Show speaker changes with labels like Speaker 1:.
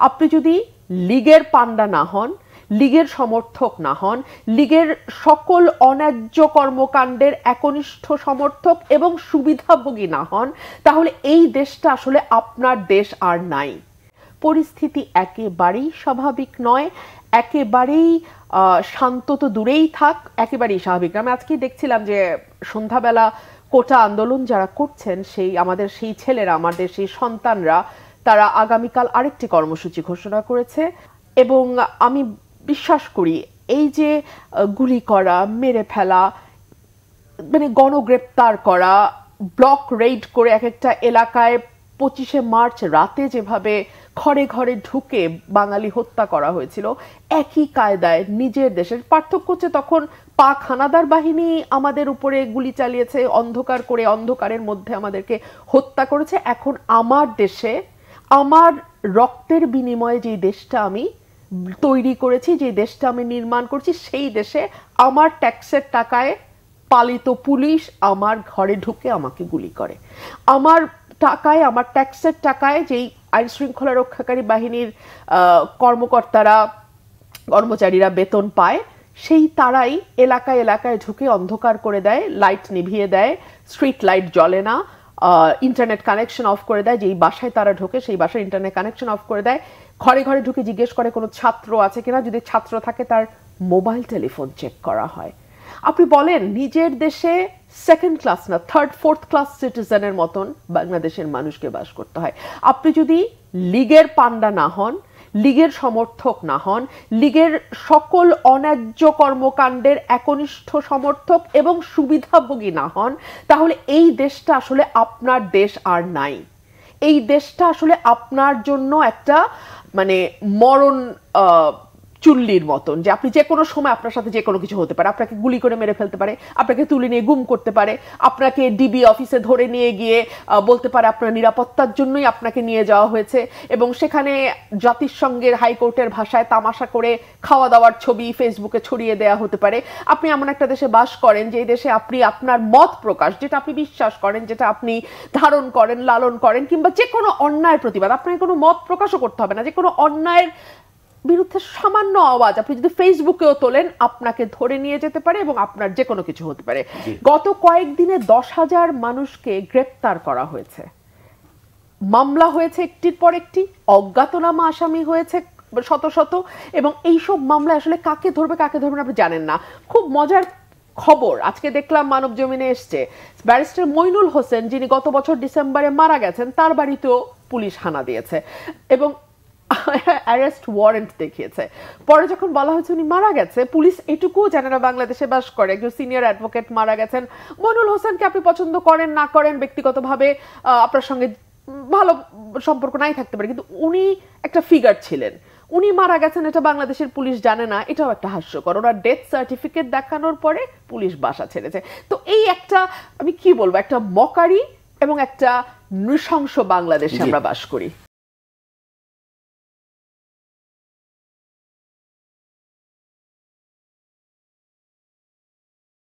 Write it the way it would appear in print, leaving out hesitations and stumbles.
Speaker 1: আপনি যদি লীগের পান্ডা না হন, লীগের সমর্থক না হন, লীগের সকল অন্যায্য কর্মকাণ্ডের একনিষ্ঠ সমর্থক এবং সুবিধাভোগী না হন, তাহলে এই দেশটা আসলে আপনার দেশ আর নাই। পরিস্থিতি একেবারেই স্বাভাবিক নয়, একেবারেই শান্ত তো দূরেই থাক, একেবারেই স্বাভাবিক। আমি আজকে দেখছিলাম যে সন্ধ্যাবেলা কোটা আন্দোলন যারা করছেন, আমাদের সেই ছেলেরা, আমাদের সেই সন্তানরা, তারা আগামীকাল আরেকটি কর্মসূচি ঘোষণা করেছে। এবং আমি বিশ্বাস করি এই যে গুলি করা, মেরে ফেলা, মানে গণগ্রেপ্তার করা, ব্লক রেইড করে এক একটা এলাকায় 25শে মার্চ রাতে যেভাবে ঘরে ঘরে ঢুকে বাঙালি হত্যা করা হয়েছিল, একই কায়দায় নিজের দেশের। পার্থক্য হচ্ছে তখন পাক হানাদার বাহিনী আমাদের উপরে গুলি চালিয়েছে, অন্ধকার করে অন্ধকারের মধ্যে আমাদেরকে হত্যা করেছে। এখন আমার দেশে, আমার রক্তের বিনিময়ে যে দেশটা আমি তৈরি করেছি, যে দেশটা আমি নির্মাণ করছি, সেই দেশে আমার ট্যাক্সের টাকায় পালিত পুলিশ আমার ঘরে ঢুকে আমাকে গুলি করে। আমার টাকায়, আমার ট্যাক্সের টাকায় যেই আইন শৃঙ্খলা রক্ষাকারী বাহিনীর কর্মকর্তারা, কর্মচারীরা বেতন পায়, সেই তারাই এলাকায় এলাকায় ঢুকে অন্ধকার করে দেয়, লাইট নিভিয়ে দেয়, স্ট্রিট লাইট জ্বলে না, ইন্টারনেট কানেকশন অফ করে দেয়। যেই বাসায় তারা ঢোকে সেই বাসায় ইন্টারনেট কানেকশন অফ করে দেয়। ঘরে ঘরে ঢুকে জিজ্ঞেস করে কোনো ছাত্র আছে কিনা, যদি ছাত্র থাকে তার মোবাইল টেলিফোন চেক করা হয়। আপনি বলেন, নিজের দেশে সেকেন্ড ক্লাস না, থার্ড ফোর্থ ক্লাস সিটিজেনের মতন বাংলাদেশের মানুষকে বাস করতে হয়। আপনি যদি লীগের পান্ডা না হন, লীগের সমর্থক না হন, লীগের সকল অন্যায্য কর্মকাণ্ডের একনিষ্ঠ সমর্থক এবং সুবিধাভোগী না হন, তাহলে এই দেশটা আসলে আপনার দেশ আর নাই। এই দেশটা আসলে আপনার জন্য একটা মানে মরণ চুল্লির মতন, যে আপনি যে কোনো সময় আপনার সাথে যে কোনো কিছু হতে পারে। আপনাকে গুলি করে মেরে ফেলতে পারে, আপনাকে তুলে নিয়ে গুম করতে পারে, আপনাকে ডিবি অফিসে ধরে নিয়ে গিয়ে বলতে পারে আপনার নিরাপত্তার জন্যই আপনাকে নিয়ে যাওয়া হয়েছে, এবং সেখানে জাতিসংঘের হাইকোর্টের ভাষায় তামাশা করে খাওয়া দাওয়ার ছবি ফেসবুকে ছড়িয়ে দেওয়া হতে পারে। আপনি এমন একটা দেশে বাস করেন যে দেশে আপনি আপনার মত প্রকাশ, যেটা আপনি বিশ্বাস করেন, যেটা আপনি ধারণ করেন, লালন করেন, কিংবা যে কোনো অন্যায়ের প্রতিবাদ, আপনাকে কোনো মত প্রকাশও করতে হবে না, যে কোনো অন্যায়ের বিরুদ্ধে সামান্য আওয়াজ আপনি যদি ফেসবুকেও তোলেন, আপনাকে ধরে নিয়ে যেতে পারে এবং আপনার যে কোনো কিছু হতে পারে। গত কয়েকদিনে 10,000 মানুষকে গ্রেপ্তার করা হয়েছে, মামলা হয়েছে একটির পর একটি, অজ্ঞাতনামা আসামি হয়েছে শত শত, এবং এইসব মামলায় আসলে কাকে ধরবে কাকে ধরবে না আপনি জানেন না। খুব মজার খবর আজকে দেখলাম, মানব জমিনে এসছে, ব্যারিস্টার মইনুল হোসেন, যিনি গত বছর ডিসেম্বরে মারা গেছেন, তার বাড়িতেও পুলিশ হানা দিয়েছে এবং অ্যারেস্ট ওয়ারেন্ট দেখিয়েছে। পরে যখন বলা হয়েছে উনি মারা গেছে, পুলিশ এটুকুও জানে না বাংলাদেশে বাস করে একজন সিনিয়র অ্যাডভোকেট মারা গেছেন। মইনুল হোসেনকে আপনি পছন্দ করেন না করেন, ব্যক্তিগতভাবে আপনার সঙ্গে ভালো সম্পর্ক নাই থাকতে পারে, কিন্তু উনি একটা ফিগার ছিলেন। উনি মারা গেছেন এটা বাংলাদেশের পুলিশ জানে না, এটাও একটা হাস্যকর। ওরা ডেথ সার্টিফিকেট দেখানোর পরে পুলিশ বাসা ছেড়েছে। তো এই একটা, আমি কি বলবো, একটা মকারি এবং একটা নৃশংস বাংলাদেশে আমরা বাস করি।